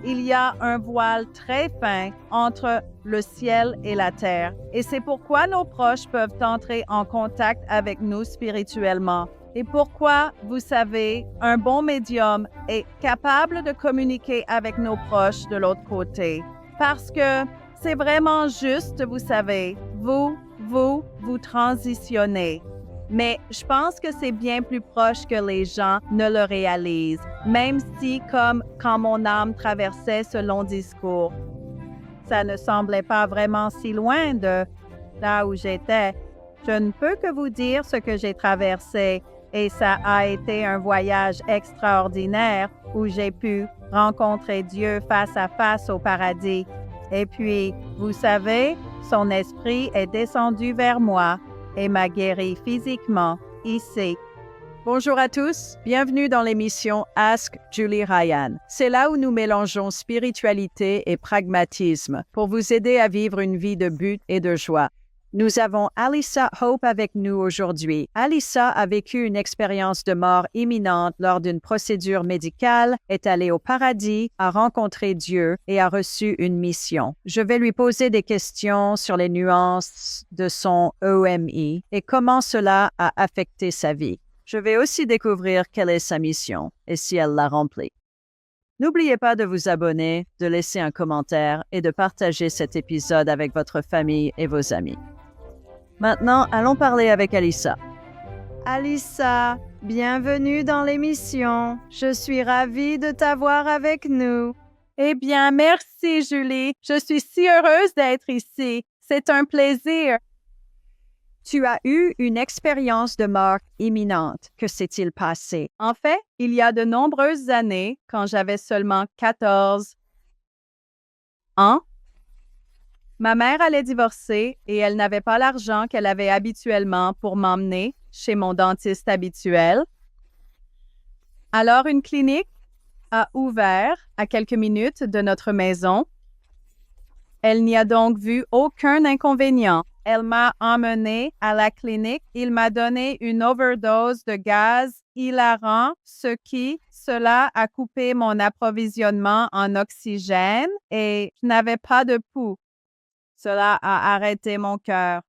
il y a un voile très fin entre le ciel et la terre. Et c'est pourquoi nos proches peuvent entrer en contact avec nous spirituellement. Et pourquoi, vous savez, un bon médium est capable de communiquer avec nos proches de l'autre côté. Parce que c'est vraiment juste, vous savez, vous transitionnez. Mais je pense que c'est bien plus proche que les gens ne le réalisent, même si, comme quand mon âme traversait ce long discours, ça ne semblait pas vraiment si loin de là où j'étais. Je ne peux que vous dire ce que j'ai traversé et ça a été un voyage extraordinaire où j'ai pu rencontrer Dieu face à face au paradis. Et puis, vous savez, son esprit est descendu vers moi et m'a guéri physiquement ici. Bonjour à tous, bienvenue dans l'émission Ask Julie Ryan. C'est là où nous mélangeons spiritualité et pragmatisme pour vous aider à vivre une vie de but et de joie. Nous avons Alyssa Hope avec nous aujourd'hui. Alyssa a vécu une expérience de mort imminente lors d'une procédure médicale, est allée au paradis, a rencontré Dieu et a reçu une mission. Je vais lui poser des questions sur les nuances de son EMI et comment cela a affecté sa vie. Je vais aussi découvrir quelle est sa mission et si elle l'a remplie. N'oubliez pas de vous abonner, de laisser un commentaire et de partager cet épisode avec votre famille et vos amis. Maintenant, allons parler avec Alyssa. Alyssa, bienvenue dans l'émission. Je suis ravie de t'avoir avec nous. Eh bien, merci Julie. Je suis si heureuse d'être ici. C'est un plaisir. Tu as eu une expérience de mort imminente. Que s'est-il passé? En fait, il y a de nombreuses années, quand j'avais seulement 14 ans, ma mère allait divorcer et elle n'avait pas l'argent qu'elle avait habituellement pour m'emmener chez mon dentiste habituel. Alors, une clinique a ouvert à quelques minutes de notre maison. Elle n'y a donc vu aucun inconvénient. Elle m'a emmenée à la clinique. Il m'a donné une overdose de gaz hilarant, cela a coupé mon approvisionnement en oxygène et je n'avais pas de pouls. Cela a arrêté mon cœur.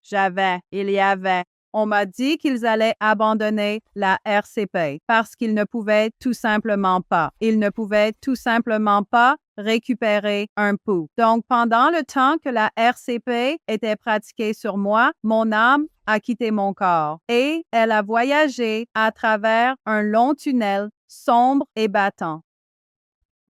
On m'a dit qu'ils allaient abandonner la RCP parce qu'ils ne pouvaient tout simplement pas. Ils ne pouvaient tout simplement pas récupérer un pouls. Donc, pendant le temps que la RCP était pratiquée sur moi, mon âme a quitté mon corps et elle a voyagé à travers un long tunnel sombre et battant.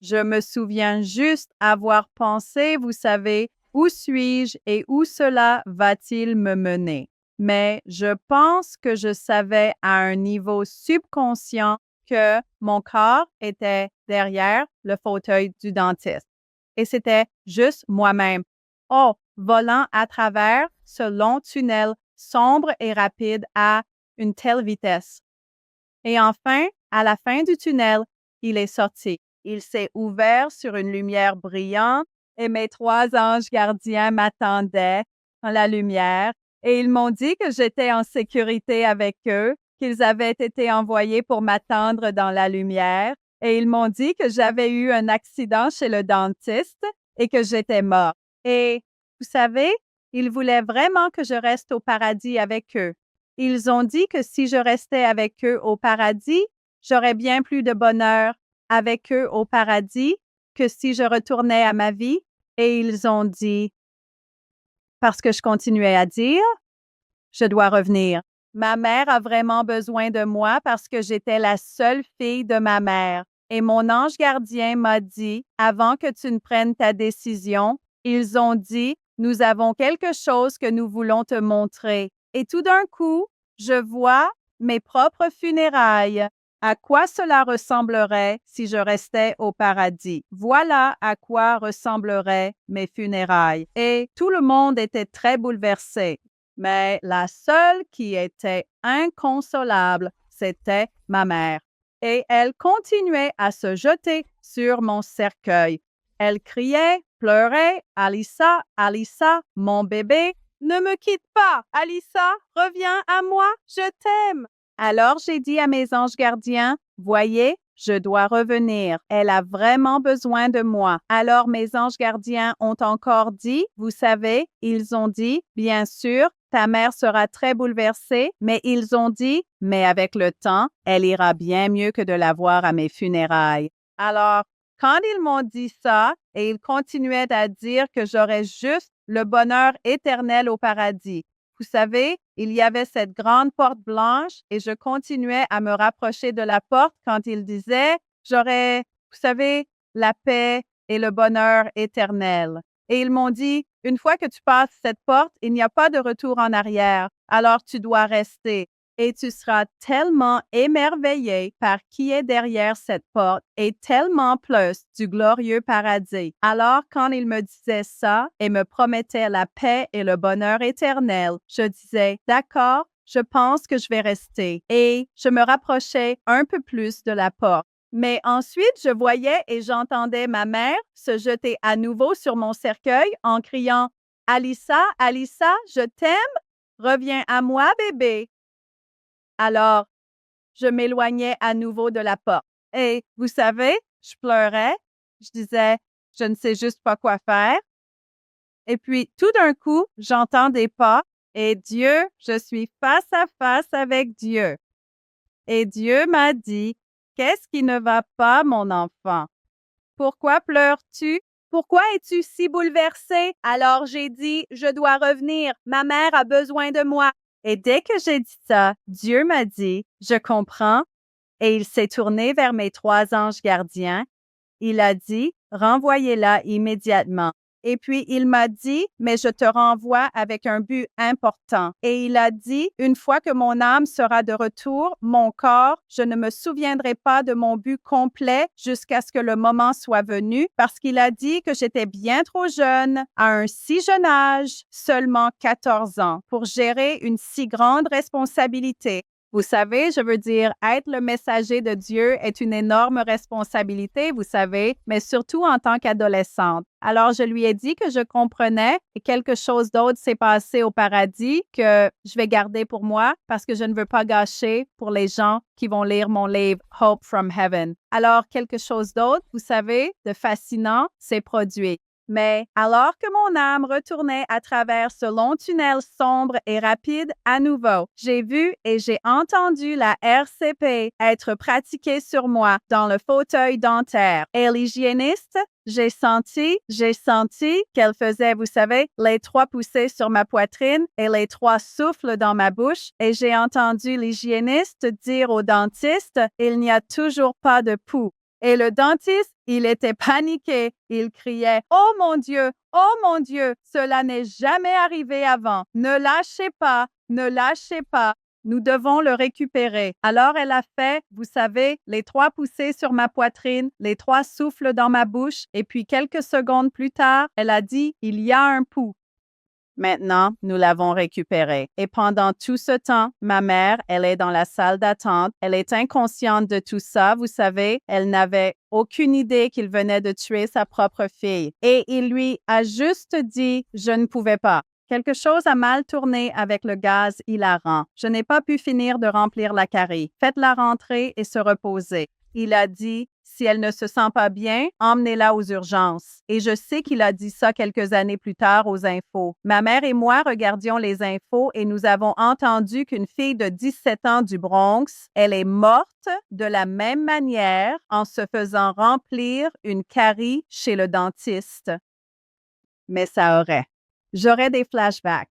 Je me souviens juste avoir pensé, vous savez, où suis-je et où cela va-t-il me mener? Mais je pense que je savais à un niveau subconscient que mon corps était derrière le fauteuil du dentiste. Et c'était juste moi-même. Oh, volant à travers ce long tunnel sombre et rapide à une telle vitesse. Et enfin, à la fin du tunnel, il est sorti. Il s'est ouvert sur une lumière brillante et mes 3 anges gardiens m'attendaient dans la lumière et ils m'ont dit que j'étais en sécurité avec eux, qu'ils avaient été envoyés pour m'attendre dans la lumière et ils m'ont dit que j'avais eu un accident chez le dentiste et que j'étais morte. Et vous savez, ils voulaient vraiment que je reste au paradis avec eux. Ils ont dit que si je restais avec eux au paradis, j'aurais bien plus de bonheur avec eux au paradis que si je retournais à ma vie. Et ils ont dit, parce que je continuais à dire, je dois revenir. Ma mère a vraiment besoin de moi parce que j'étais la seule fille de ma mère. Et mon ange gardien m'a dit, avant que tu ne prennes ta décision, ils ont dit, nous avons quelque chose que nous voulons te montrer. Et tout d'un coup, je vois mes propres funérailles. À quoi cela ressemblerait si je restais au paradis? Voilà à quoi ressembleraient mes funérailles. Et tout le monde était très bouleversé. Mais la seule qui était inconsolable, c'était ma mère. Et elle continuait à se jeter sur mon cercueil. Elle criait, pleurait, « Alyssa, Alyssa, mon bébé, ne me quitte pas! Alyssa, reviens à moi, je t'aime! » Alors j'ai dit à mes anges gardiens, « Voyez, Je dois revenir. Elle a vraiment besoin de moi. » Alors mes anges gardiens ont encore dit, vous savez, ils ont dit, bien sûr, ta mère sera très bouleversée, mais ils ont dit, mais avec le temps, elle ira bien mieux que de la voir à mes funérailles. Alors, quand ils m'ont dit ça, et ils continuaient à dire que j'aurais juste le bonheur éternel au paradis. Vous savez, il y avait cette grande porte blanche et je continuais à me rapprocher de la porte quand ils disaient, j'aurais, vous savez, la paix et le bonheur éternel. Et ils m'ont dit, une fois que tu passes cette porte, il n'y a pas de retour en arrière, alors tu dois rester. Et tu seras tellement émerveillé par qui est derrière cette porte et tellement plus du glorieux paradis. Alors, quand il me disait ça et me promettait la paix et le bonheur éternel, je disais, d'accord, je pense que je vais rester. Et je me rapprochais un peu plus de la porte. Mais ensuite, je voyais et j'entendais ma mère se jeter à nouveau sur mon cercueil en criant, Alissa, Alissa, je t'aime, reviens à moi, bébé. Alors, je m'éloignais à nouveau de la porte. Et vous savez, je pleurais. Je disais, je ne sais juste pas quoi faire. Et puis, tout d'un coup, j'entends des pas et Dieu, je suis face à face avec Dieu. Et Dieu m'a dit, qu'est-ce qui ne va pas, mon enfant? Pourquoi pleures-tu? Pourquoi es-tu si bouleversée? Alors j'ai dit, je dois revenir. Ma mère a besoin de moi. Et dès que j'ai dit ça, Dieu m'a dit, je comprends. Et il s'est tourné vers mes 3 anges gardiens. Il a dit, renvoyez-la immédiatement. Et puis il m'a dit, mais je te renvoie avec un but important. Et il a dit, une fois que mon âme sera de retour, mon corps, je ne me souviendrai pas de mon but complet jusqu'à ce que le moment soit venu, parce qu'il a dit que j'étais bien trop jeune, à un si jeune âge, seulement 14 ans, pour gérer une si grande responsabilité. Vous savez, je veux dire, être le messager de Dieu est une énorme responsabilité, vous savez, mais surtout en tant qu'adolescente. Alors, je lui ai dit que je comprenais et quelque chose d'autre s'est passé au paradis que je vais garder pour moi parce que je ne veux pas gâcher pour les gens qui vont lire mon livre Hope from Heaven. Alors, quelque chose d'autre, vous savez, de fascinant s'est produit. Mais alors que mon âme retournait à travers ce long tunnel sombre et rapide à nouveau, j'ai vu et j'ai entendu la RCP être pratiquée sur moi dans le fauteuil dentaire. Et l'hygiéniste, j'ai senti qu'elle faisait, vous savez, les 3 poussées sur ma poitrine et les 3 souffles dans ma bouche. Et j'ai entendu l'hygiéniste dire au dentiste, il n'y a toujours pas de pouls. Et le dentiste, il était paniqué. Il criait, « Oh mon Dieu, cela n'est jamais arrivé avant. Ne lâchez pas, ne lâchez pas. Nous devons le récupérer. » Alors elle a fait, vous savez, les 3 poussées sur ma poitrine, les 3 souffles dans ma bouche, et puis quelques secondes plus tard, elle a dit, « Il y a un pouls. » Maintenant, nous l'avons récupéré. Et pendant tout ce temps, ma mère, elle est dans la salle d'attente. Elle est inconsciente de tout ça, vous savez. Elle n'avait aucune idée qu'il venait de tuer sa propre fille. Et il lui a juste dit, je ne pouvais pas. Quelque chose a mal tourné avec le gaz hilarant. Je n'ai pas pu finir de remplir la carie. Faites-la rentrer et se reposer. Il a dit, si elle ne se sent pas bien, emmenez-la aux urgences. Et je sais qu'il a dit ça quelques années plus tard aux infos. Ma mère et moi regardions les infos et nous avons entendu qu'une fille de 17 ans du Bronx, elle est morte de la même manière en se faisant remplir une carie chez le dentiste. Mais ça aurait. J'aurais des flashbacks.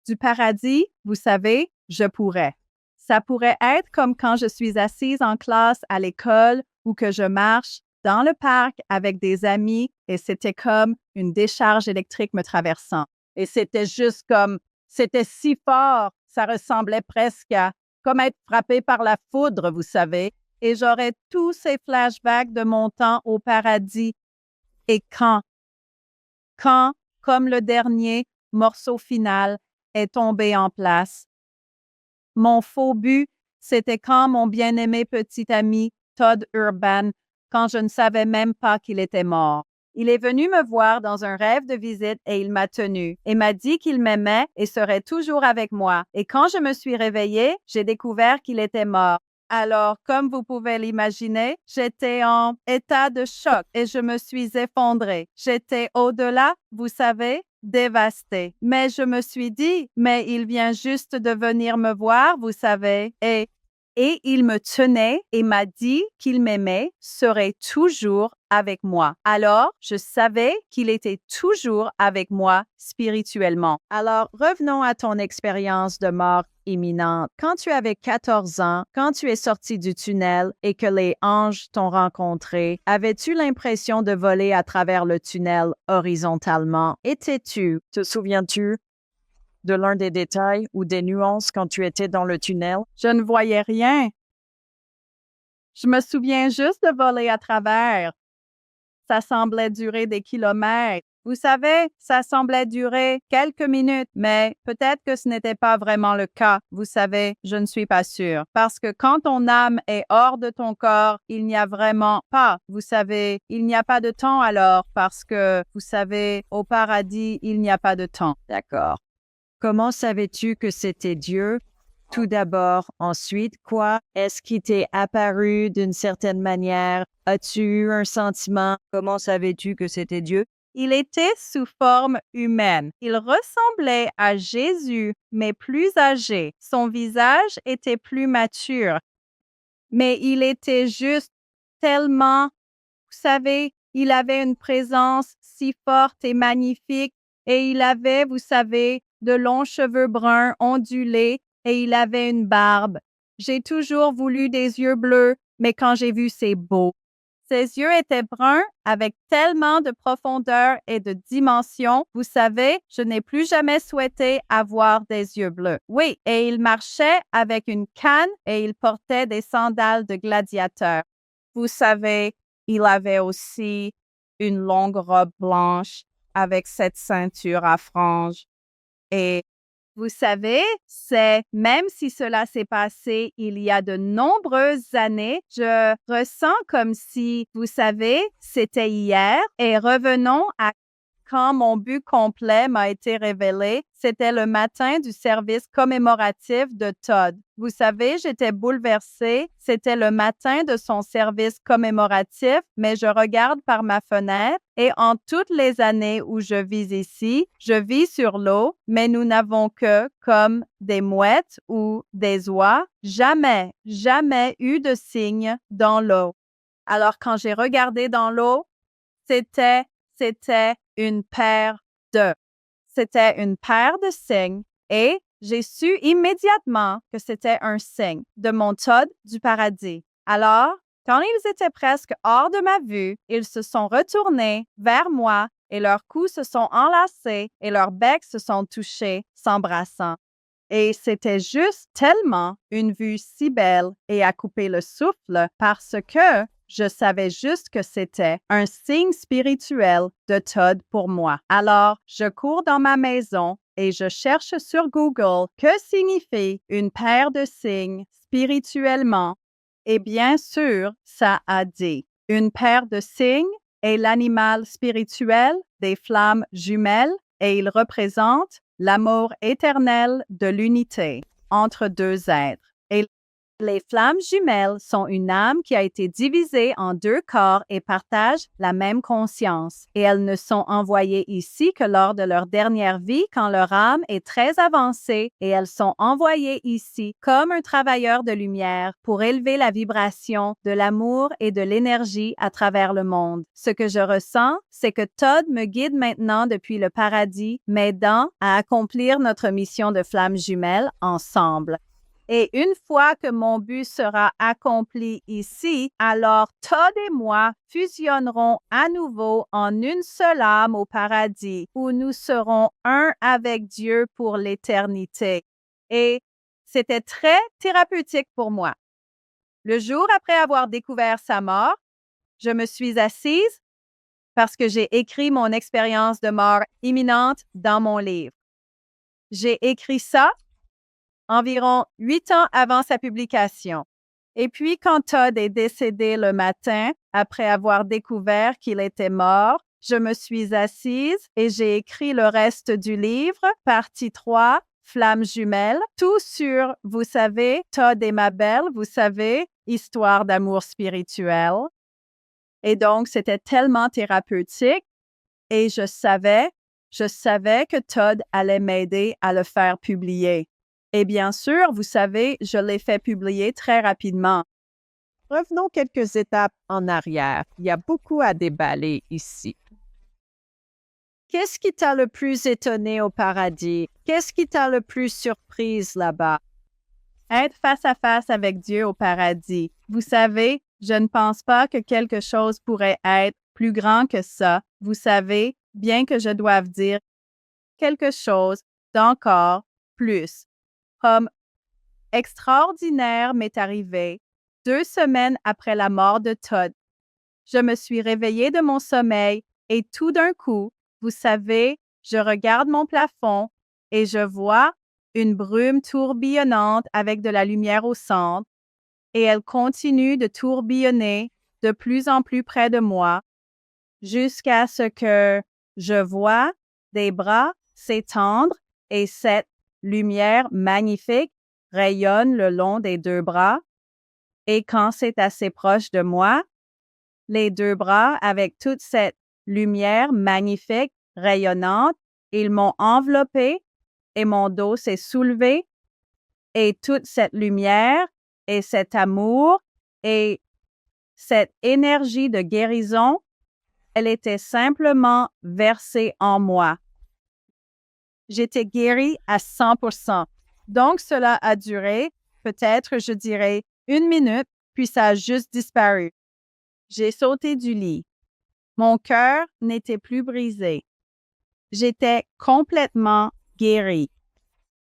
Du paradis, vous savez, je pourrais. Ça pourrait être comme quand je suis assise en classe à l'école ou que je marche dans le parc avec des amis et c'était comme une décharge électrique me traversant. Et c'était juste comme, c'était si fort, ça ressemblait presque à comme être frappé par la foudre, vous savez. Et j'aurais tous ces flashbacks de mon temps au paradis. Et quand, comme le dernier morceau final, est tombé en place, mon faux but, c'était quand mon bien-aimé petit ami, Todd Urban, quand je ne savais même pas qu'il était mort. Il est venu me voir dans un rêve de visite et il m'a tenu et m'a dit qu'il m'aimait et serait toujours avec moi. Et quand je me suis réveillée, j'ai découvert qu'il était mort. Alors, comme vous pouvez l'imaginer, j'étais en état de choc et je me suis effondrée. J'étais au-delà, vous savez, dévastée. Mais je me suis dit, mais il vient juste de venir me voir, vous savez, et il me tenait et m'a dit qu'il m'aimait, serait toujours avec moi. Alors, je savais qu'il était toujours avec moi spirituellement. Alors, revenons à ton expérience de mort imminente. Quand tu avais 14 ans, quand tu es sorti du tunnel et que les anges t'ont rencontré, avais-tu l'impression de voler à travers le tunnel horizontalement? Te souviens-tu de l'un des détails ou des nuances quand tu étais dans le tunnel? Je ne voyais rien. Je me souviens juste de voler à travers. Ça semblait durer des kilomètres. Vous savez, ça semblait durer quelques minutes, mais peut-être que ce n'était pas vraiment le cas. Vous savez, je ne suis pas sûre. Parce que quand ton âme est hors de ton corps, il n'y a vraiment pas. Vous savez, il n'y a pas de temps alors, parce que, vous savez, au paradis, il n'y a pas de temps. D'accord. Comment savais-tu que c'était Dieu? Tout d'abord, ensuite, quoi? Est-ce qu'il t'est apparu d'une certaine manière? As-tu eu un sentiment? Comment savais-tu que c'était Dieu? Il était sous forme humaine. Il ressemblait à Jésus, mais plus âgé. Son visage était plus mature. Mais il était juste tellement, vous savez, il avait une présence si forte et magnifique et il avait, vous savez, de longs cheveux bruns ondulés et il avait une barbe. J'ai toujours voulu des yeux bleus, mais quand j'ai vu, c'est beau. Ses yeux étaient bruns avec tellement de profondeur et de dimension. Vous savez, je n'ai plus jamais souhaité avoir des yeux bleus. Oui, et il marchait avec une canne et il portait des sandales de gladiateur. Vous savez, il avait aussi une longue robe blanche avec cette ceinture à franges. Et vous savez, c'est même si cela s'est passé il y a de nombreuses années, je ressens comme si, vous savez, c'était hier et revenons à quand mon but complet m'a été révélé, c'était le matin du service commémoratif de Todd. Vous savez, j'étais bouleversée. C'était le matin de son service commémoratif, mais je regarde par ma fenêtre et en toutes les années où je vis ici, je vis sur l'eau, mais nous n'avons que, comme des mouettes ou des oies, jamais eu de signes dans l'eau. Alors, quand j'ai regardé dans l'eau, c'était une paire de. C'était une paire de signes et j'ai su immédiatement que c'était un signe de mon Todd du paradis. Alors, quand ils étaient presque hors de ma vue, ils se sont retournés vers moi et leurs coups se sont enlacés et leurs becs se sont touchés, s'embrassant. Et c'était juste tellement une vue si belle et à couper le souffle parce que je savais juste que c'était un signe spirituel de Todd pour moi. Alors, je cours dans ma maison et je cherche sur Google que signifie une paire de signes spirituellement. Et bien sûr, ça a dit une paire de signes est l'animal spirituel des flammes jumelles et il représente l'amour éternel de l'unité entre deux êtres. Et les flammes jumelles sont une âme qui a été divisée en deux corps et partagent la même conscience. Et elles ne sont envoyées ici que lors de leur dernière vie quand leur âme est très avancée et elles sont envoyées ici comme un travailleur de lumière pour élever la vibration de l'amour et de l'énergie à travers le monde. Ce que je ressens, c'est que Todd me guide maintenant depuis le paradis, m'aidant à accomplir notre mission de flammes jumelles ensemble. Et une fois que mon but sera accompli ici, alors Todd et moi fusionnerons à nouveau en une seule âme au paradis, où nous serons un avec Dieu pour l'éternité. Et c'était très thérapeutique pour moi. Le jour après avoir découvert sa mort, je me suis assise parce que j'ai écrit mon expérience de mort imminente dans mon livre. J'ai écrit ça environ 8 ans avant sa publication. Et puis, quand Todd est décédé le matin, après avoir découvert qu'il était mort, je me suis assise et j'ai écrit le reste du livre, partie 3, Flammes jumelles, tout sur, vous savez, Todd et Mabel, vous savez, histoire d'amour spirituel. Et donc, c'était tellement thérapeutique et je savais que Todd allait m'aider à le faire publier. Et bien sûr, vous savez, je l'ai fait publier très rapidement. Revenons quelques étapes en arrière. Il y a beaucoup à déballer ici. Qu'est-ce qui t'a le plus étonné au paradis? Qu'est-ce qui t'a le plus surprise là-bas? Être face à face avec Dieu au paradis. Vous savez, je ne pense pas que quelque chose pourrait être plus grand que ça. Vous savez, bien que je doive dire quelque chose d'encore plus. Comme extraordinaire m'est arrivé 2 semaines après la mort de Todd. Je me suis réveillée de mon sommeil et tout d'un coup, vous savez, je regarde mon plafond et je vois une brume tourbillonnante avec de la lumière au centre et elle continue de tourbillonner de plus en plus près de moi jusqu'à ce que je vois des bras s'étendre et cette lumière magnifique rayonne le long des 2 bras. Et quand c'est assez proche de moi, les 2 bras avec toute cette lumière magnifique, rayonnante, ils m'ont enveloppé et mon dos s'est soulevé et toute cette lumière et cet amour et cette énergie de guérison, elle était simplement versée en moi. J'étais guérie à 100%. Donc, cela a duré, peut-être, je dirais, 1 minute, puis ça a juste disparu. J'ai sauté du lit. Mon cœur n'était plus brisé. J'étais complètement guérie.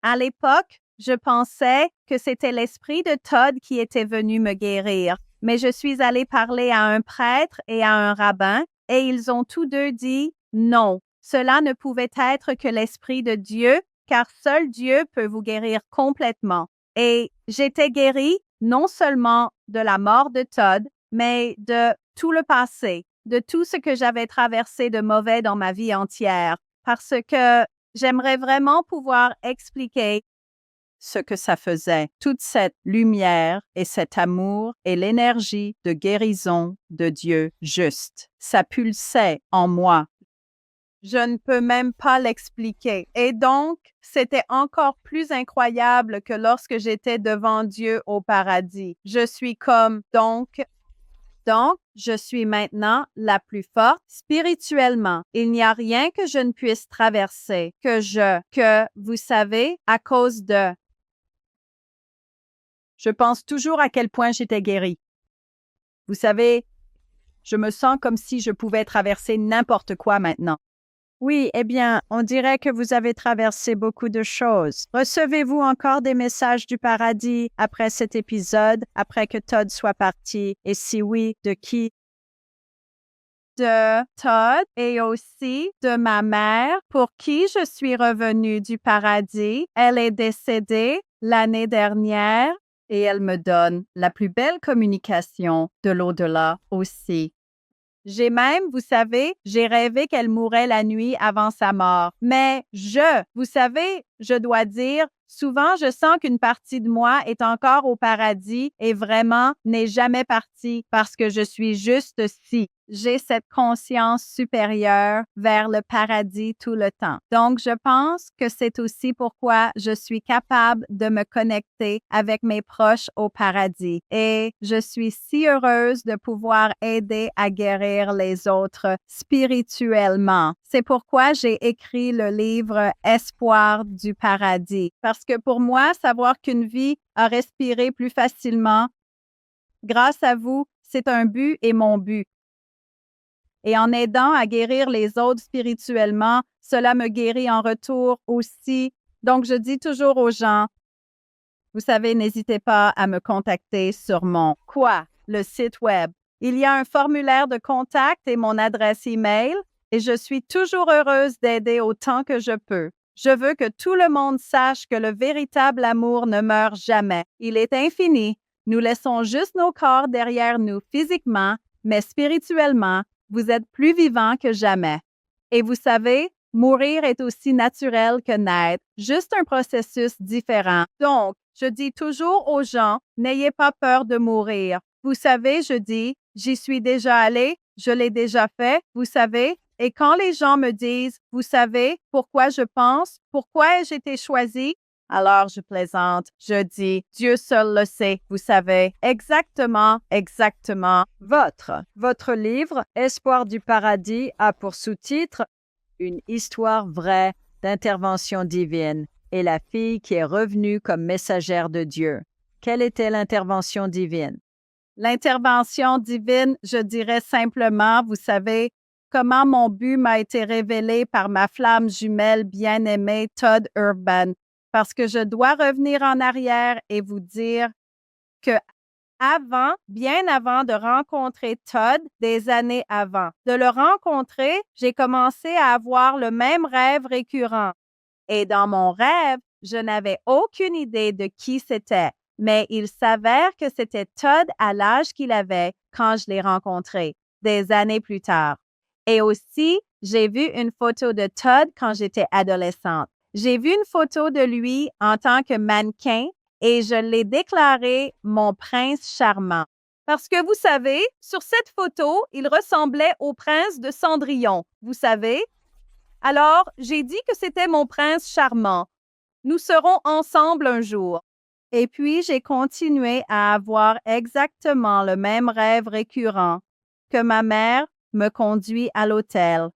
À l'époque, je pensais que c'était l'esprit de Todd qui était venu me guérir, mais je suis allée parler à un prêtre et à un rabbin et ils ont tous deux dit non. Cela ne pouvait être que l'esprit de Dieu, car seul Dieu peut vous guérir complètement. Et j'étais guérie non seulement de la mort de Todd, mais de tout le passé, de tout ce que j'avais traversé de mauvais dans ma vie entière, parce que j'aimerais vraiment pouvoir expliquer ce que ça faisait, toute cette lumière et cet amour et l'énergie de guérison de Dieu juste. Ça pulsait en moi. Je ne peux même pas l'expliquer. Et donc, c'était encore plus incroyable que lorsque j'étais devant Dieu au paradis. Je suis comme, donc, je suis maintenant la plus forte spirituellement. Il n'y a rien que je ne puisse traverser, que vous savez, à cause de. Je pense toujours à quel point j'étais guérie. Vous savez, je me sens comme si je pouvais traverser n'importe quoi maintenant. Oui, eh bien, on dirait que vous avez traversé beaucoup de choses. Recevez-vous encore des messages du paradis après cet épisode, après que Todd soit parti? Et si oui, de qui? De Todd et aussi de ma mère pour qui je suis revenue du paradis. Elle est décédée l'année dernière et elle me donne la plus belle communication de l'au-delà aussi. J'ai même, vous savez, j'ai rêvé qu'elle mourait la nuit avant sa mort. Mais vous savez, je dois dire, souvent je sens qu'une partie de moi est encore au paradis et vraiment n'est jamais partie parce que je suis juste ci. J'ai cette conscience supérieure vers le paradis tout le temps. Donc, je pense que c'est aussi pourquoi je suis capable de me connecter avec mes proches au paradis. Et je suis si heureuse de pouvoir aider à guérir les autres spirituellement. C'est pourquoi j'ai écrit le livre Espoir du paradis. Parce que pour moi, savoir qu'une vie a respiré plus facilement, grâce à vous, c'est un but et mon but. Et en aidant à guérir les autres spirituellement, cela me guérit en retour aussi. Donc, je dis toujours aux gens, vous savez, n'hésitez pas à me contacter sur le site web. Il y a un formulaire de contact et mon adresse email et je suis toujours heureuse d'aider autant que je peux. Je veux que tout le monde sache que le véritable amour ne meurt jamais. Il est infini. Nous laissons juste nos corps derrière nous physiquement, mais spirituellement, vous êtes plus vivants que jamais. Et vous savez, Mourir est aussi naturel que naître, juste un processus différent. Donc, je dis toujours aux gens, n'ayez pas peur de mourir. Vous savez, je dis, j'y suis déjà allé, je l'ai déjà fait, vous savez. Et quand les gens me disent, vous savez, pourquoi je pense, pourquoi ai-je été choisi? Alors je plaisante, je dis, Dieu seul le sait, vous savez. Exactement, exactement. Votre livre, Espoir du paradis, a pour sous-titre Une histoire vraie d'intervention divine et la fille qui est revenue comme messagère de Dieu. Quelle était l'intervention divine? L'intervention divine, je dirais simplement, vous savez, comment mon but m'a été révélé par ma flamme jumelle bien-aimée Todd Urban, parce que je dois revenir en arrière et vous dire que bien avant de rencontrer Todd, des années avant, de le rencontrer, j'ai commencé à avoir le même rêve récurrent. Et dans mon rêve, je n'avais aucune idée de qui c'était, mais il s'avère que c'était Todd à l'âge qu'il avait quand je l'ai rencontré, des années plus tard. Et aussi, j'ai vu une photo de Todd quand j'étais adolescente. J'ai vu une photo de lui en tant que mannequin et je l'ai déclaré mon prince charmant. Parce que vous savez, sur cette photo, il ressemblait au prince de Cendrillon, vous savez. Alors, j'ai dit que c'était mon prince charmant. Nous serons ensemble un jour. Et puis, j'ai continué à avoir exactement le même rêve récurrent, que ma mère me conduit à l'hôtel.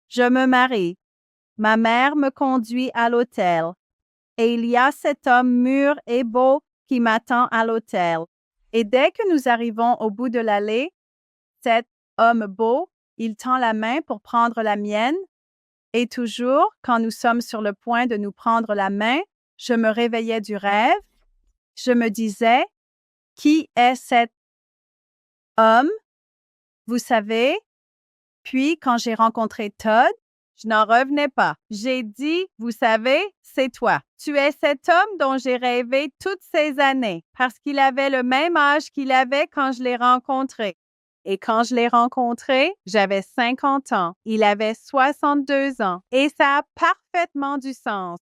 Je me marie. Ma mère me conduit à l'hôtel. Et il y a cet homme mûr et beau qui m'attend à l'hôtel. Et dès que nous arrivons au bout de l'allée, cet homme beau, il tend la main pour prendre la mienne. Et toujours, quand nous sommes sur le point de nous prendre la main, je me réveillais du rêve. Je me disais, qui est cet homme? Vous savez? Puis, quand j'ai rencontré Todd, je n'en revenais pas. J'ai dit, vous savez, c'est toi. Tu es cet homme dont j'ai rêvé toutes ces années parce qu'il avait le même âge qu'il avait quand je l'ai rencontré. Et quand je l'ai rencontré, j'avais 50 ans. Il avait 62 ans. Et ça a parfaitement du sens.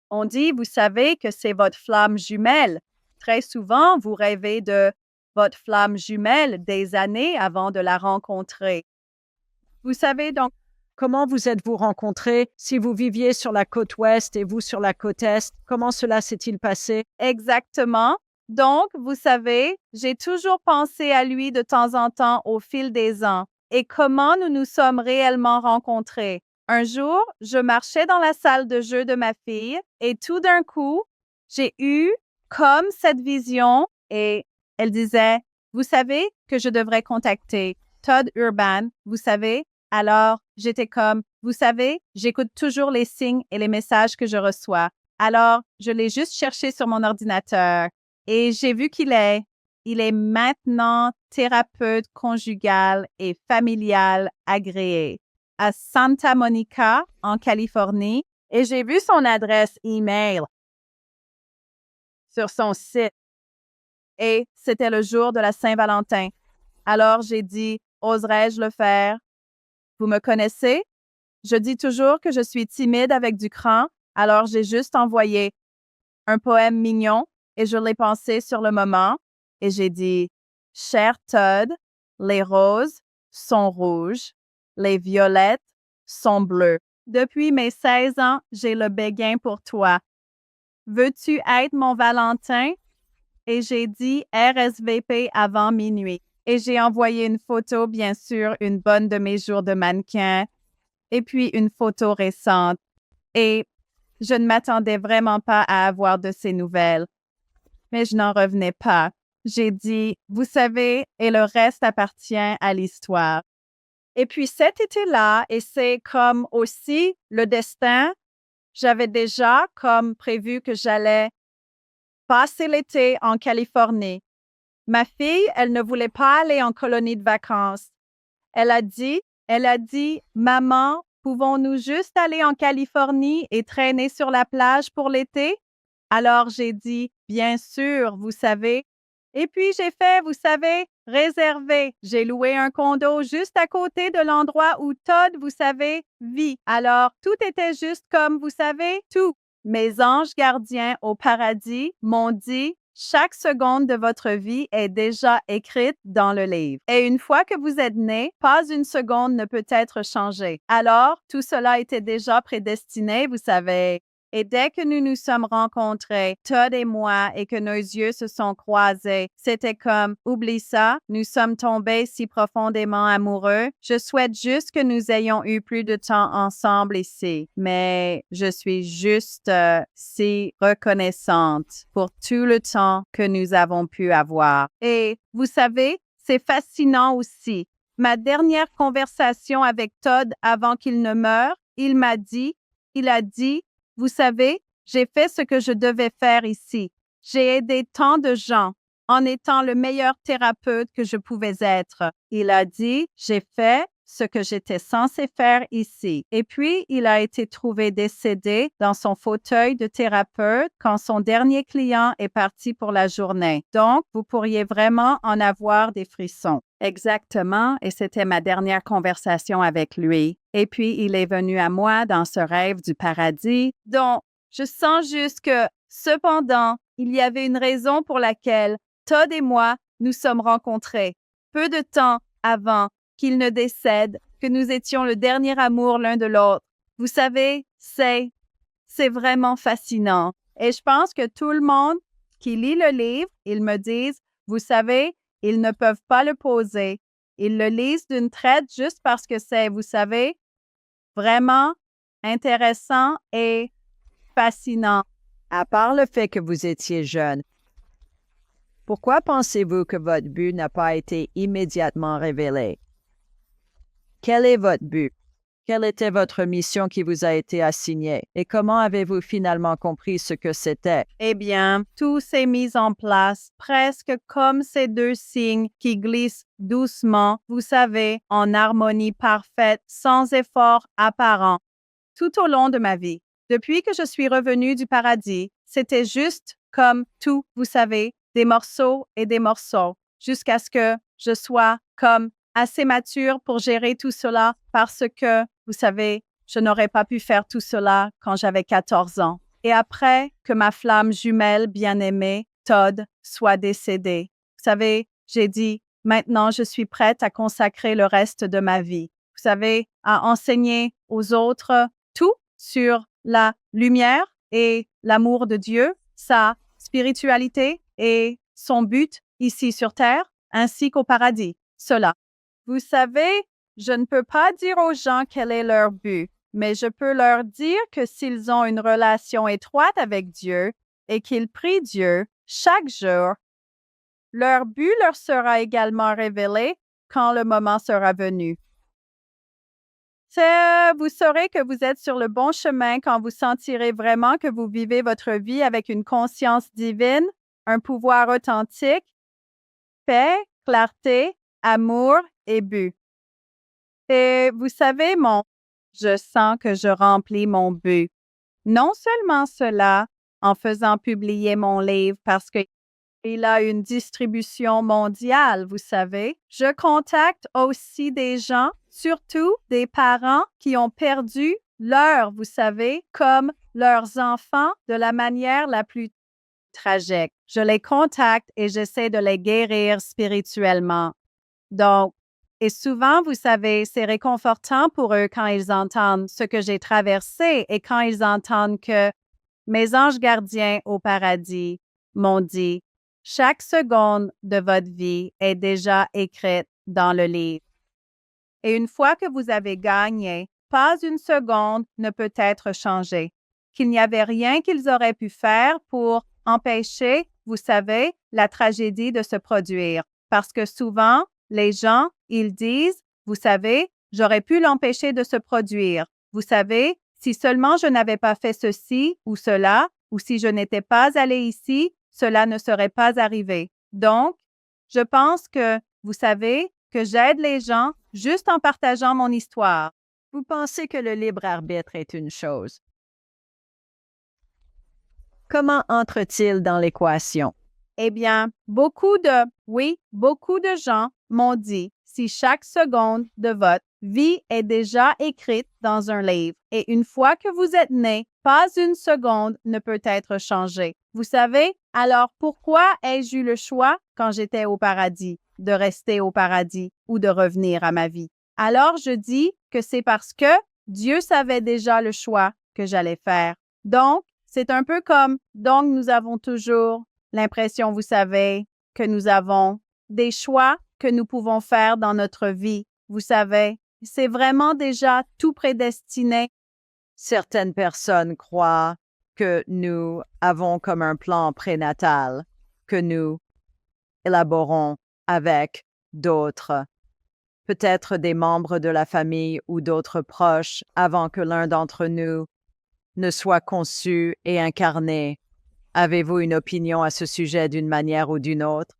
On dit, vous savez, que c'est votre flamme jumelle. Très souvent, vous rêvez de votre flamme jumelle des années avant de la rencontrer. Vous savez donc, comment vous êtes-vous rencontrés? Si vous viviez sur la côte ouest et vous sur la côte est, comment cela s'est-il passé? exactement. Donc, vous savez, j'ai toujours pensé à lui de temps en temps au fil des ans et comment nous nous sommes réellement rencontrés. Un jour, je marchais dans la salle de jeu de ma fille et tout d'un coup, j'ai eu comme cette vision et elle disait, vous savez que je devrais contacter Todd Urban, vous savez. Alors, j'étais comme, vous savez, j'écoute toujours les signes et les messages que je reçois. Alors, je l'ai juste cherché sur mon ordinateur. Et j'ai vu il est maintenant thérapeute conjugal et familial agréé à Santa Monica, en Californie, et j'ai vu son adresse email sur son site. Et c'était le jour de la Saint-Valentin. Alors j'ai dit, oserais-je le faire? Vous me connaissez? Je dis toujours que je suis timide avec du cran, alors j'ai juste envoyé un poème mignon et je l'ai pensé sur le moment et j'ai dit, cher Todd, les roses sont rouges, les violettes sont bleues. Depuis mes 16 ans, j'ai le béguin pour toi. Veux-tu être mon Valentin? Et j'ai dit RSVP avant minuit. Et j'ai envoyé une photo, bien sûr, une bonne de mes jours de mannequin, et puis une photo récente. Et je ne m'attendais vraiment pas à avoir de ces nouvelles. Mais je n'en revenais pas. J'ai dit, vous savez, et le reste appartient à l'histoire. Et puis cet été-là, et c'est comme aussi le destin, j'avais déjà comme prévu que j'allais passer l'été en Californie. Ma fille, elle ne voulait pas aller en colonie de vacances. Elle a dit, Maman, pouvons-nous juste aller en Californie et traîner sur la plage pour l'été? Alors j'ai dit, bien sûr, vous savez. Et puis j'ai fait, vous savez, réservé. J'ai loué un condo juste à côté de l'endroit où Todd, vous savez, vit. Alors, tout était juste comme, vous savez, tout. Mes anges gardiens au paradis m'ont dit, chaque seconde de votre vie est déjà écrite dans le livre. Et une fois que vous êtes né, pas une seconde ne peut être changée. Alors, tout cela était déjà prédestiné, vous savez. Et dès que nous nous sommes rencontrés, Todd et moi, et que nos yeux se sont croisés, c'était comme, oublie ça, nous sommes tombés si profondément amoureux. Je souhaite juste que nous ayons eu plus de temps ensemble ici. Mais je suis juste si reconnaissante pour tout le temps que nous avons pu avoir. Et vous savez, c'est fascinant aussi. Ma dernière conversation avec Todd avant qu'il ne meure, il a dit, vous savez, j'ai fait ce que je devais faire ici. J'ai aidé tant de gens en étant le meilleur thérapeute que je pouvais être. Il a dit, j'ai fait ce que j'étais censé faire ici. Et puis, il a été trouvé décédé dans son fauteuil de thérapeute quand son dernier client est parti pour la journée. Donc, vous pourriez vraiment en avoir des frissons. Exactement, et c'était ma dernière conversation avec lui. Et puis, il est venu à moi dans ce rêve du paradis. Donc, je sens juste que, cependant, il y avait une raison pour laquelle Todd et moi nous sommes rencontrés. Peu de temps avant qu'il ne décède, que nous étions le dernier amour l'un de l'autre. Vous savez, c'est vraiment fascinant. Et je pense que tout le monde qui lit le livre, ils me disent, vous savez, ils ne peuvent pas le poser. Ils le lisent d'une traite juste parce que c'est, vous savez, vraiment intéressant et fascinant. À part le fait que vous étiez jeune, pourquoi pensez-vous que votre but n'a pas été immédiatement révélé? Quel est votre but? Quelle était votre mission qui vous a été assignée? Et comment avez-vous finalement compris ce que c'était? Eh bien, tout s'est mis en place, presque comme ces deux signes qui glissent doucement, vous savez, en harmonie parfaite, sans effort apparent, tout au long de ma vie. Depuis que je suis revenue du paradis, c'était juste comme tout, vous savez, des morceaux et des morceaux, jusqu'à ce que je sois comme assez mature pour gérer tout cela parce que, vous savez, je n'aurais pas pu faire tout cela quand j'avais 14 ans. Et après que ma flamme jumelle bien-aimée, Todd, soit décédée, vous savez, j'ai dit, maintenant je suis prête à consacrer le reste de ma vie. Vous savez, à enseigner aux autres tout sur la lumière et l'amour de Dieu, sa spiritualité et son but ici sur terre, ainsi qu'au paradis. Cela. Vous savez, je ne peux pas dire aux gens quel est leur but, mais je peux leur dire que s'ils ont une relation étroite avec Dieu et qu'ils prient Dieu chaque jour, leur but leur sera également révélé quand le moment sera venu. Vous saurez que vous êtes sur le bon chemin quand vous sentirez vraiment que vous vivez votre vie avec une conscience divine, un pouvoir authentique, paix, clarté, amour et but. Et vous savez, je sens que je remplis mon but. Non seulement cela, en faisant publier mon livre parce qu'il a une distribution mondiale, vous savez. Je contacte aussi des gens, surtout des parents qui ont perdu vous savez, comme leurs enfants de la manière la plus tragique. Je les contacte et j'essaie de les guérir spirituellement. Donc, et souvent, vous savez, c'est réconfortant pour eux quand ils entendent ce que j'ai traversé et quand ils entendent que mes anges gardiens au paradis m'ont dit, chaque seconde de votre vie est déjà écrite dans le livre. Et une fois que vous avez gagné, pas une seconde ne peut être changée. Qu'il n'y avait rien qu'ils auraient pu faire pour empêcher, vous savez, la tragédie de se produire. Parce que souvent, les gens, ils disent, vous savez, j'aurais pu l'empêcher de se produire. Vous savez, si seulement je n'avais pas fait ceci ou cela, ou si je n'étais pas allé ici, cela ne serait pas arrivé. Donc, je pense que, vous savez, que j'aide les gens juste en partageant mon histoire. Vous pensez que le libre arbitre est une chose. Comment entre-t-il dans l'équation? Eh bien, beaucoup de gens m'ont dit, si chaque seconde de votre vie est déjà écrite dans un livre, et une fois que vous êtes né, pas une seconde ne peut être changée. Vous savez, alors pourquoi ai-je eu le choix quand j'étais au paradis, de rester au paradis ou de revenir à ma vie? Alors je dis que c'est parce que Dieu savait déjà le choix que j'allais faire. Donc, c'est un peu comme, donc nous avons toujours l'impression, vous savez, que nous avons des choix que nous pouvons faire dans notre vie. Vous savez, c'est vraiment déjà tout prédestiné. Certaines personnes croient que nous avons comme un plan prénatal que nous élaborons avec d'autres, peut-être des membres de la famille ou d'autres proches avant que l'un d'entre nous ne soit conçu et incarné. Avez-vous une opinion à ce sujet d'une manière ou d'une autre?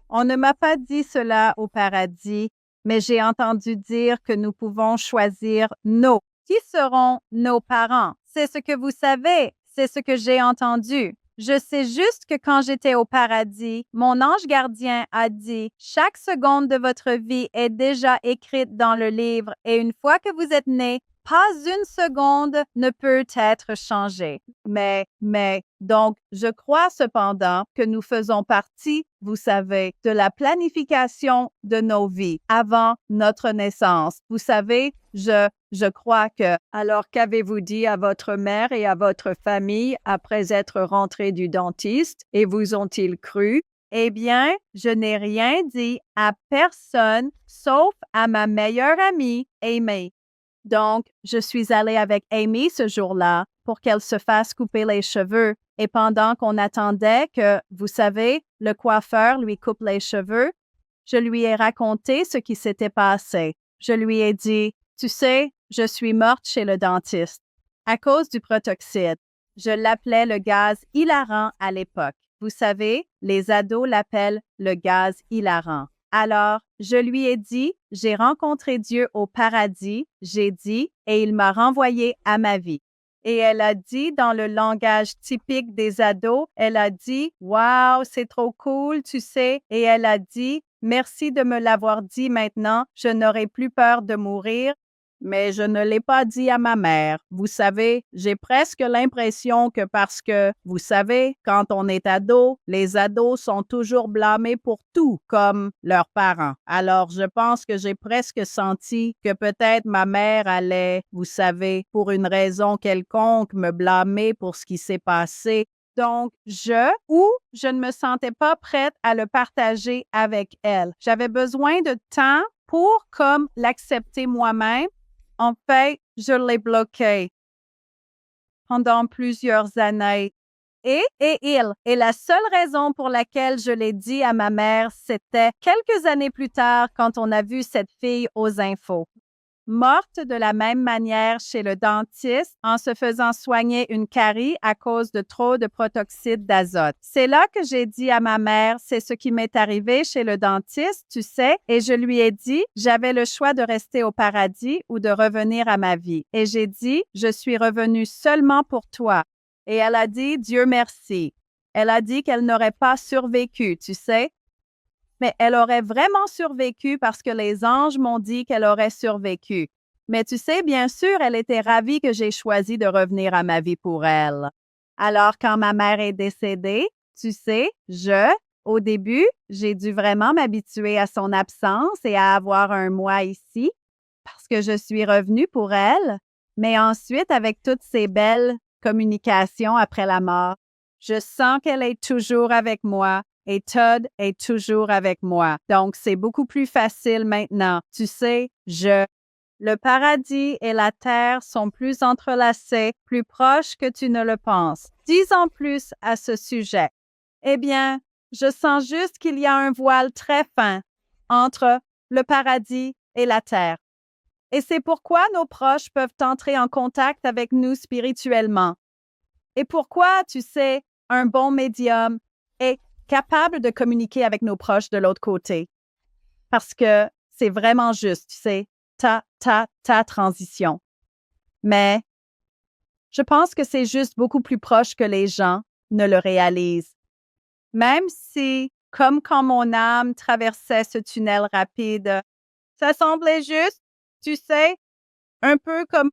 On ne m'a pas dit cela au paradis, mais j'ai entendu dire que nous pouvons choisir qui seront nos parents. C'est ce que vous savez, c'est ce que j'ai entendu. Je sais juste que quand j'étais au paradis, mon ange gardien a dit, chaque seconde de votre vie est déjà écrite dans le livre et une fois que vous êtes né, pas une seconde ne peut être changée. Donc, je crois cependant que nous faisons partie, vous savez, de la planification de nos vies avant notre naissance. Vous savez, je crois que... Alors, qu'avez-vous dit à votre mère et à votre famille après être rentré du dentiste et vous ont-ils cru? Eh bien, je n'ai rien dit à personne sauf à ma meilleure amie, Amy. Donc, je suis allée avec Amy ce jour-là pour qu'elle se fasse couper les cheveux. Et pendant qu'on attendait que, vous savez, le coiffeur lui coupe les cheveux, je lui ai raconté ce qui s'était passé. Je lui ai dit, tu sais, je suis morte chez le dentiste à cause du protoxyde. Je l'appelais le gaz hilarant à l'époque. Vous savez, les ados l'appellent le gaz hilarant. Alors, je lui ai dit, j'ai rencontré Dieu au paradis, j'ai dit, et il m'a renvoyé à ma vie. Et elle a dit, dans le langage typique des ados, elle a dit, wow, c'est trop cool, tu sais. Et elle a dit, merci de me l'avoir dit maintenant, je n'aurai plus peur de mourir. Mais je ne l'ai pas dit à ma mère. Vous savez, j'ai presque l'impression que parce que, vous savez, quand on est ado, les ados sont toujours blâmés pour tout, comme leurs parents. Alors, je pense que j'ai presque senti que peut-être ma mère allait, vous savez, pour une raison quelconque, me blâmer pour ce qui s'est passé. Donc, je ne me sentais pas prête à le partager avec elle. J'avais besoin de temps pour comme l'accepter moi-même. En fait, je l'ai bloqué pendant plusieurs années. Et la seule raison pour laquelle je l'ai dit à ma mère, c'était quelques années plus tard quand on a vu cette fille aux infos. Morte de la même manière chez le dentiste en se faisant soigner une carie à cause de trop de protoxyde d'azote. C'est là que j'ai dit à ma mère, c'est ce qui m'est arrivé chez le dentiste, tu sais, et je lui ai dit, j'avais le choix de rester au paradis ou de revenir à ma vie. Et j'ai dit, je suis revenue seulement pour toi. Et elle a dit, Dieu merci. Elle a dit qu'elle n'aurait pas survécu, tu sais. Mais elle aurait vraiment survécu parce que les anges m'ont dit qu'elle aurait survécu. Mais tu sais, bien sûr, elle était ravie que j'ai choisi de revenir à ma vie pour elle. Alors, quand ma mère est décédée, tu sais, au début, j'ai dû vraiment m'habituer à son absence et à avoir un mois ici parce que je suis revenue pour elle. Mais ensuite, avec toutes ces belles communications après la mort, je sens qu'elle est toujours avec moi. Et Todd est toujours avec moi. Donc, c'est beaucoup plus facile maintenant. Tu sais, le paradis et la terre sont plus entrelacés, plus proches que tu ne le penses. Dis en plus à ce sujet. Eh bien, je sens juste qu'il y a un voile très fin entre le paradis et la terre. Et c'est pourquoi nos proches peuvent entrer en contact avec nous spirituellement. Et pourquoi, tu sais, un bon médium est capable de communiquer avec nos proches de l'autre côté. Parce que c'est vraiment juste, tu sais, ta transition. Mais je pense que c'est juste beaucoup plus proche que les gens ne le réalisent. Même si, comme quand mon âme traversait ce tunnel rapide, ça semblait juste, tu sais, un peu comme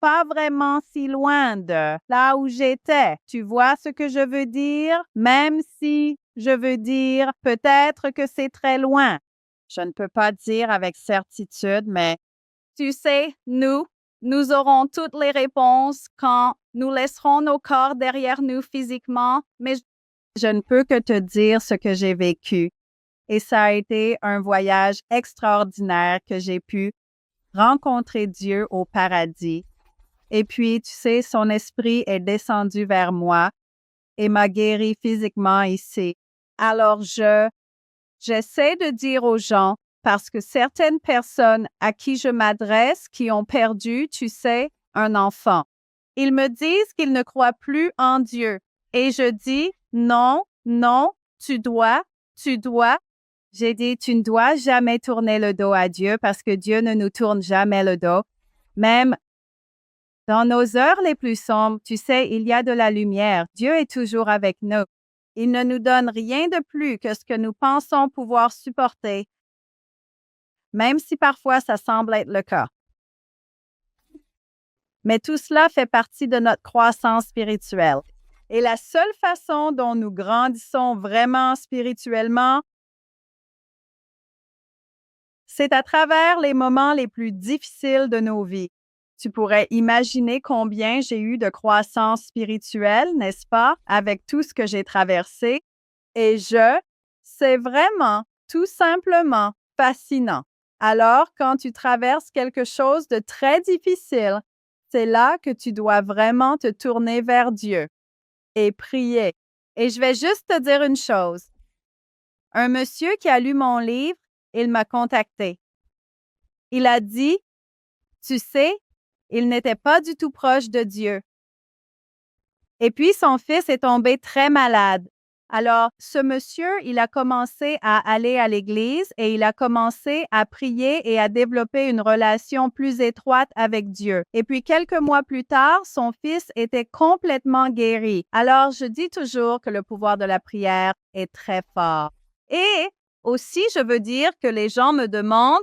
pas vraiment si loin de là où j'étais. Tu vois ce que je veux dire? Même si je veux dire peut-être que c'est très loin. Je ne peux pas dire avec certitude, mais tu sais, nous aurons toutes les réponses quand nous laisserons nos corps derrière nous physiquement, mais je ne peux que te dire ce que j'ai vécu. Et ça a été un voyage extraordinaire que j'ai pu rencontrer Dieu au paradis. Et puis, tu sais, son esprit est descendu vers moi et m'a guéri physiquement ici. Alors, j'essaie de dire aux gens, parce que certaines personnes à qui je m'adresse qui ont perdu, tu sais, un enfant, ils me disent qu'ils ne croient plus en Dieu. Et je dis, non, non, tu dois. J'ai dit, tu ne dois jamais tourner le dos à Dieu parce que Dieu ne nous tourne jamais le dos. Même dans nos heures les plus sombres, tu sais, il y a de la lumière. Dieu est toujours avec nous. Il ne nous donne rien de plus que ce que nous pensons pouvoir supporter, même si parfois ça semble être le cas. Mais tout cela fait partie de notre croissance spirituelle. Et la seule façon dont nous grandissons vraiment spirituellement, c'est à travers les moments les plus difficiles de nos vies. Tu pourrais imaginer combien j'ai eu de croissance spirituelle, n'est-ce pas, avec tout ce que j'ai traversé. Et c'est vraiment, tout simplement, fascinant. Alors, quand tu traverses quelque chose de très difficile, c'est là que tu dois vraiment te tourner vers Dieu et prier. Et je vais juste te dire une chose. Un monsieur qui a lu mon livre, il m'a contacté. Il a dit, tu sais, il n'était pas du tout proche de Dieu. Et puis, son fils est tombé très malade. Alors, ce monsieur, il a commencé à aller à l'église et il a commencé à prier et à développer une relation plus étroite avec Dieu. Et puis, quelques mois plus tard, son fils était complètement guéri. Alors, je dis toujours que le pouvoir de la prière est très fort. Et aussi, je veux dire que les gens me demandent,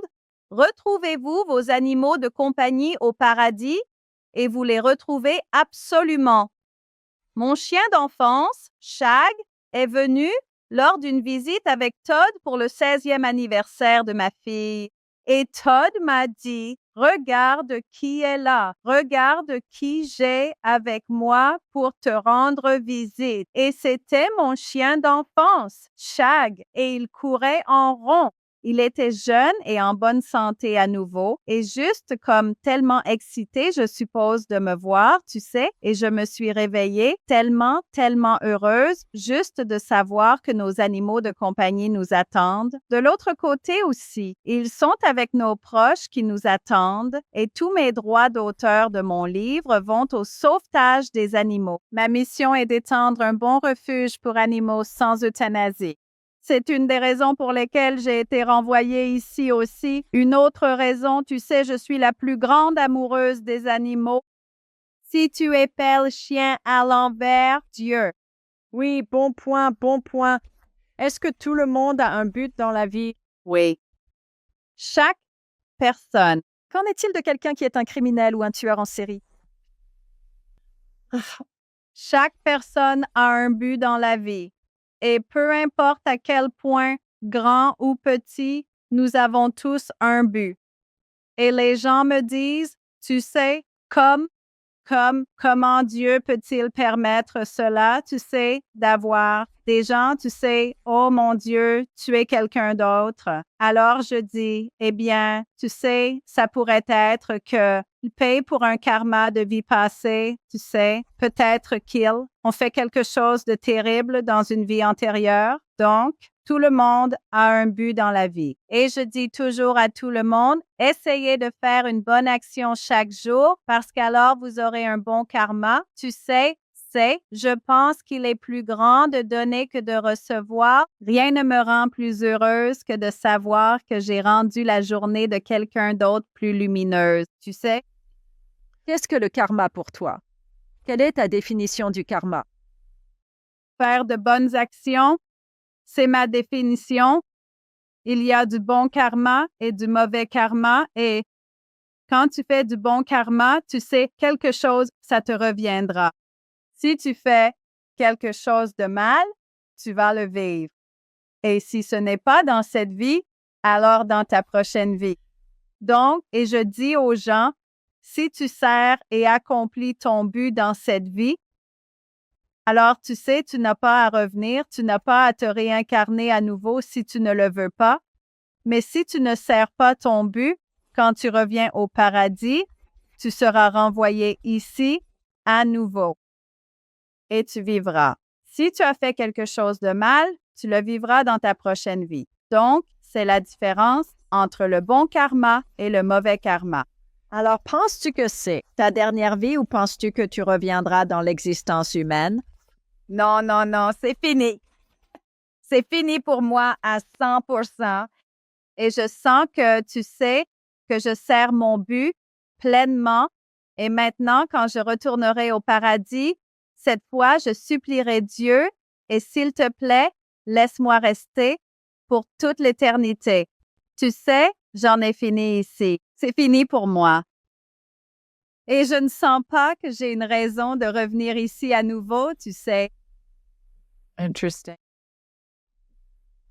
retrouvez-vous vos animaux de compagnie au paradis? Et vous les retrouvez absolument. Mon chien d'enfance, Shag, est venu lors d'une visite avec Todd pour le 16e anniversaire de ma fille. Et Todd m'a dit, regarde qui est là, regarde qui j'ai avec moi pour te rendre visite. Et c'était mon chien d'enfance, Shag, et il courait en rond. Il était jeune et en bonne santé à nouveau et juste comme tellement excité, je suppose, de me voir, tu sais, et je me suis réveillée tellement, tellement heureuse juste de savoir que nos animaux de compagnie nous attendent. De l'autre côté aussi, ils sont avec nos proches qui nous attendent et tous mes droits d'auteur de mon livre vont au sauvetage des animaux. Ma mission est d'étendre un bon refuge pour animaux sans euthanasie. C'est une des raisons pour lesquelles j'ai été renvoyée ici aussi. Une autre raison, tu sais, je suis la plus grande amoureuse des animaux. Si tu épelles chien à l'envers, Dieu. Oui, bon point, bon point. Est-ce que tout le monde a un but dans la vie? Oui. Chaque personne. Qu'en est-il de quelqu'un qui est un criminel ou un tueur en série? Chaque personne a un but dans la vie. Et peu importe à quel point, grand ou petit, nous avons tous un but. Et les gens me disent, tu sais, comment Dieu peut-il permettre cela, tu sais, d'avoir des gens, tu sais, oh mon Dieu, tu es quelqu'un d'autre. Alors je dis, eh bien, tu sais, ça pourrait être qu'il paye pour un karma de vie passée, tu sais, peut-être qu'ils ont fait quelque chose de terrible dans une vie antérieure. Donc, tout le monde a un but dans la vie. Et je dis toujours à tout le monde, essayez de faire une bonne action chaque jour parce qu'alors vous aurez un bon karma. Tu sais, je pense qu'il est plus grand de donner que de recevoir. Rien ne me rend plus heureuse que de savoir que j'ai rendu la journée de quelqu'un d'autre plus lumineuse. Tu sais? Qu'est-ce que le karma pour toi? Quelle est ta définition du karma? Faire de bonnes actions C'est ma définition. Il y a du bon karma et du mauvais karma. Et quand tu fais du bon karma, tu sais quelque chose, ça te reviendra. Si tu fais quelque chose de mal, tu vas le vivre. Et si ce n'est pas dans cette vie, alors dans ta prochaine vie. Donc, et je dis aux gens, si tu sers et accomplis ton but dans cette vie, alors tu sais, tu n'as pas à revenir, tu n'as pas à te réincarner à nouveau si tu ne le veux pas. Mais si tu ne sers pas ton but, quand tu reviens au paradis, tu seras renvoyé ici à nouveau et tu vivras. Si tu as fait quelque chose de mal, tu le vivras dans ta prochaine vie. Donc, c'est la différence entre le bon karma et le mauvais karma. Alors, penses-tu que c'est ta dernière vie ou penses-tu que tu reviendras dans l'existence humaine? Non, non, non, c'est fini. C'est fini pour moi à 100%. Et je sens que tu sais que je sers mon but pleinement. Et maintenant, quand je retournerai au paradis, cette fois, je supplierai Dieu et s'il te plaît, laisse-moi rester pour toute l'éternité. Tu sais, j'en ai fini ici. C'est fini pour moi. Et je ne sens pas que j'ai une raison de revenir ici à nouveau, tu sais. Interesting.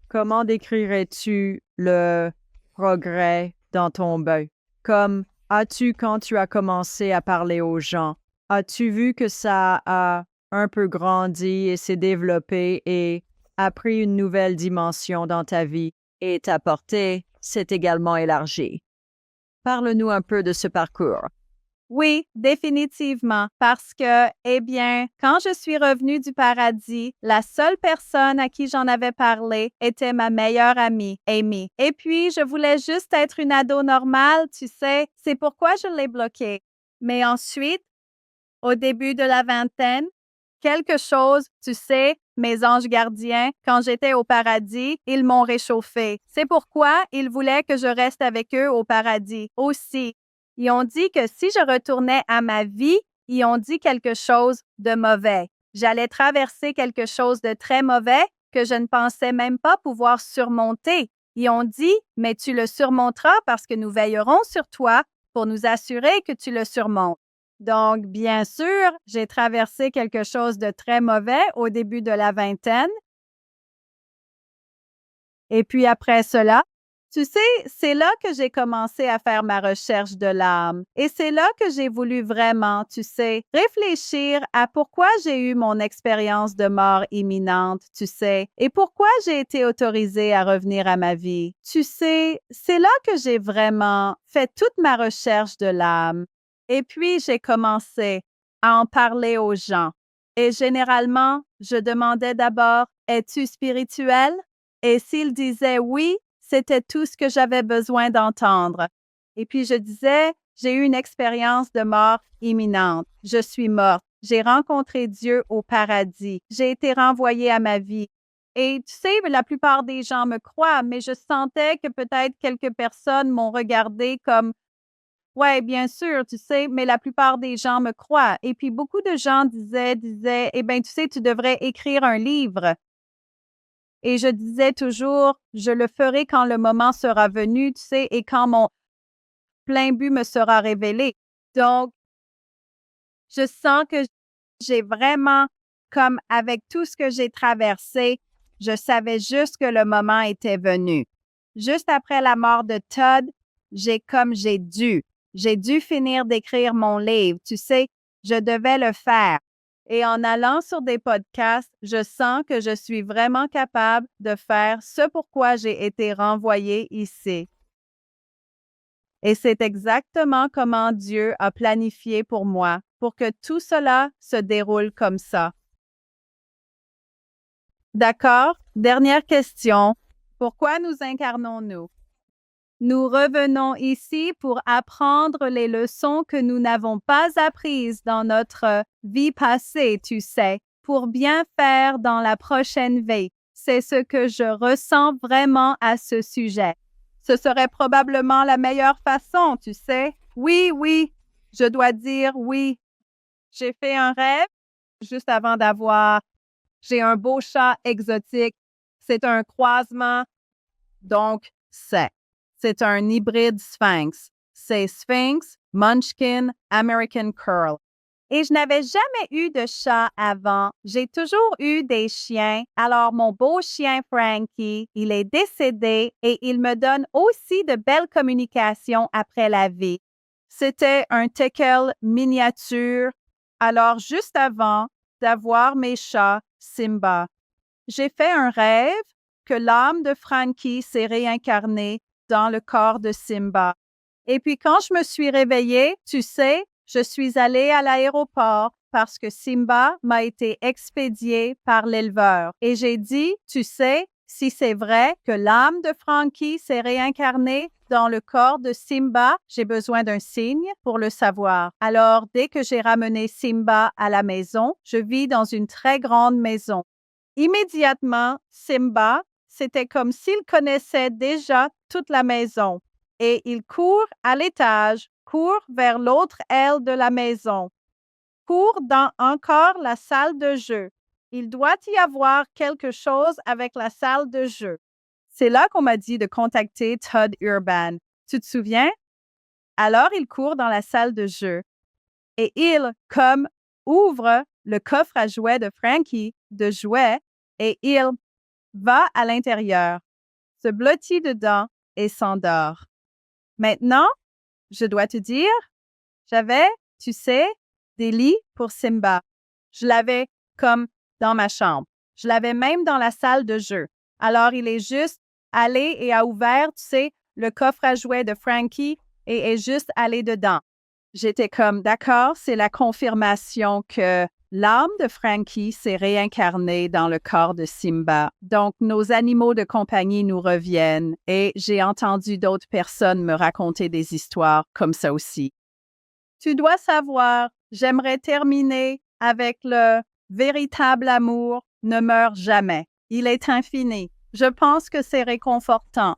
Comment décrirais-tu le progrès dans ton but? Comme as-tu, quand tu as commencé à parler aux gens, as-tu vu que ça a un peu grandi et s'est développé et a pris une nouvelle dimension dans ta vie et ta portée s'est également élargie? Parle-nous un peu de ce parcours. Oui, définitivement, parce que, eh bien, quand je suis revenue du paradis, la seule personne à qui j'en avais parlé était ma meilleure amie, Amy. Et puis, je voulais juste être une ado normale, tu sais, c'est pourquoi je l'ai bloquée. Mais ensuite, au début de la vingtaine, quelque chose, tu sais, mes anges gardiens, quand j'étais au paradis, ils m'ont réchauffée. C'est pourquoi ils voulaient que je reste avec eux au paradis aussi. Ils ont dit que si je retournais à ma vie, ils ont dit quelque chose de mauvais. J'allais traverser quelque chose de très mauvais que je ne pensais même pas pouvoir surmonter. Ils ont dit, mais tu le surmonteras parce que nous veillerons sur toi pour nous assurer que tu le surmontes. Donc, bien sûr, j'ai traversé quelque chose de très mauvais au début de la vingtaine. Et puis après cela, tu sais, c'est là que j'ai commencé à faire ma recherche de l'âme. Et c'est là que j'ai voulu vraiment, tu sais, réfléchir à pourquoi j'ai eu mon expérience de mort imminente, tu sais, et pourquoi j'ai été autorisée à revenir à ma vie. Tu sais, c'est là que j'ai vraiment fait toute ma recherche de l'âme. Et puis, j'ai commencé à en parler aux gens. Et généralement, je demandais d'abord, es-tu spirituel? Et s'ils disaient oui, c'était tout ce que j'avais besoin d'entendre. Et puis je disais, j'ai eu une expérience de mort imminente. Je suis morte. J'ai rencontré Dieu au paradis. J'ai été renvoyée à ma vie. Et tu sais, la plupart des gens me croient, mais je sentais que peut-être quelques personnes m'ont regardé comme ouais, bien sûr, tu sais, mais la plupart des gens me croient. Et puis beaucoup de gens disaient, eh bien, tu sais, tu devrais écrire un livre. Et je disais toujours, je le ferai quand le moment sera venu, tu sais, et quand mon plein but me sera révélé. Donc, je sens que j'ai vraiment, comme avec tout ce que j'ai traversé, je savais juste que le moment était venu. Juste après la mort de Todd, j'ai dû finir d'écrire mon livre. Tu sais, je devais le faire. Et en allant sur des podcasts, je sens que je suis vraiment capable de faire ce pourquoi j'ai été renvoyée ici. Et c'est exactement comment Dieu a planifié pour moi, pour que tout cela se déroule comme ça. D'accord? Dernière question. Pourquoi nous incarnons-nous? Nous revenons ici pour apprendre les leçons que nous n'avons pas apprises dans notre vie passée, tu sais, pour bien faire dans la prochaine vie. C'est ce que je ressens vraiment à ce sujet. Ce serait probablement la meilleure façon, tu sais. Oui, oui, je dois dire oui. J'ai fait un rêve juste avant j'ai un beau chat exotique. C'est un croisement, donc c'est un hybride sphinx. C'est Sphinx, Munchkin, American Curl. Et je n'avais jamais eu de chat avant. J'ai toujours eu des chiens. Alors, mon beau chien Frankie, il est décédé et il me donne aussi de belles communications après la vie. C'était un teckel miniature. Alors, juste avant d'avoir mes chats, Simba, j'ai fait un rêve que l'âme de Frankie s'est réincarnée dans le corps de Simba. Et puis, quand je me suis réveillée, tu sais, je suis allée à l'aéroport parce que Simba m'a été expédié par l'éleveur. Et j'ai dit, tu sais, si c'est vrai que l'âme de Frankie s'est réincarnée dans le corps de Simba, j'ai besoin d'un signe pour le savoir. Alors, dès que j'ai ramené Simba à la maison, je vis dans une très grande maison. Immédiatement, Simba, c'était comme s'il connaissait déjà toute la maison. Et il court à l'étage, court vers l'autre aile de la maison, court dans encore la salle de jeu. Il doit y avoir quelque chose avec la salle de jeu. C'est là qu'on m'a dit de contacter Todd Urban. Tu te souviens? Alors, il court dans la salle de jeu et il, ouvre le coffre à jouets de Frankie, de jouets, et il va à l'intérieur, se blottit dedans et s'endort. Maintenant, je dois te dire, j'avais, tu sais, des lits pour Simba. Je l'avais comme dans ma chambre. Je l'avais même dans la salle de jeu. Alors, il est juste allé et a ouvert, tu sais, le coffre à jouets de Frankie et est juste allé dedans. J'étais comme, d'accord, c'est la confirmation que l'âme de Frankie s'est réincarnée dans le corps de Simba. Donc, nos animaux de compagnie nous reviennent et j'ai entendu d'autres personnes me raconter des histoires comme ça aussi. Tu dois savoir, j'aimerais terminer avec le véritable amour ne meurt jamais. Il est infini. Je pense que c'est réconfortant.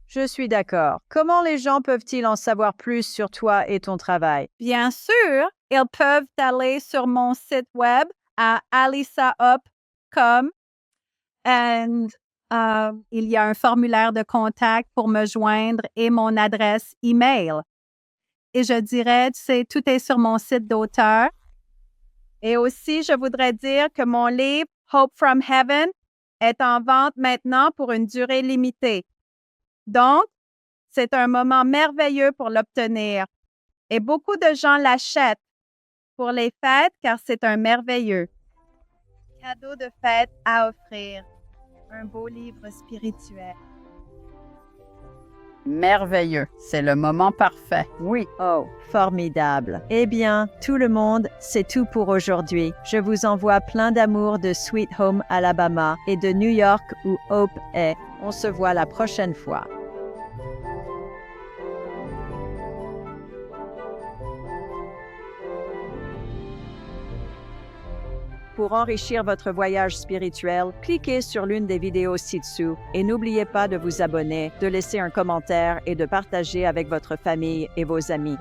Je suis d'accord. Comment les gens peuvent-ils en savoir plus sur toi et ton travail? Bien sûr, ils peuvent aller sur mon site web à alisahop.com et il y a un formulaire de contact pour me joindre et mon adresse email. Et je dirais, tu sais, tout est sur mon site d'auteur. Et aussi, je voudrais dire que mon livre Hope from Heaven est en vente maintenant pour une durée limitée. Donc, c'est un moment merveilleux pour l'obtenir. Et beaucoup de gens l'achètent pour les fêtes car c'est un merveilleux cadeau de fête à offrir. Un beau livre spirituel. Merveilleux, c'est le moment parfait. Oui. Oh, formidable. Eh bien, tout le monde, c'est tout pour aujourd'hui. Je vous envoie plein d'amour de Sweet Home, Alabama et de New York où Hope est. On se voit la prochaine fois. Pour enrichir votre voyage spirituel, cliquez sur l'une des vidéos ci-dessous et n'oubliez pas de vous abonner, de laisser un commentaire et de partager avec votre famille et vos amis.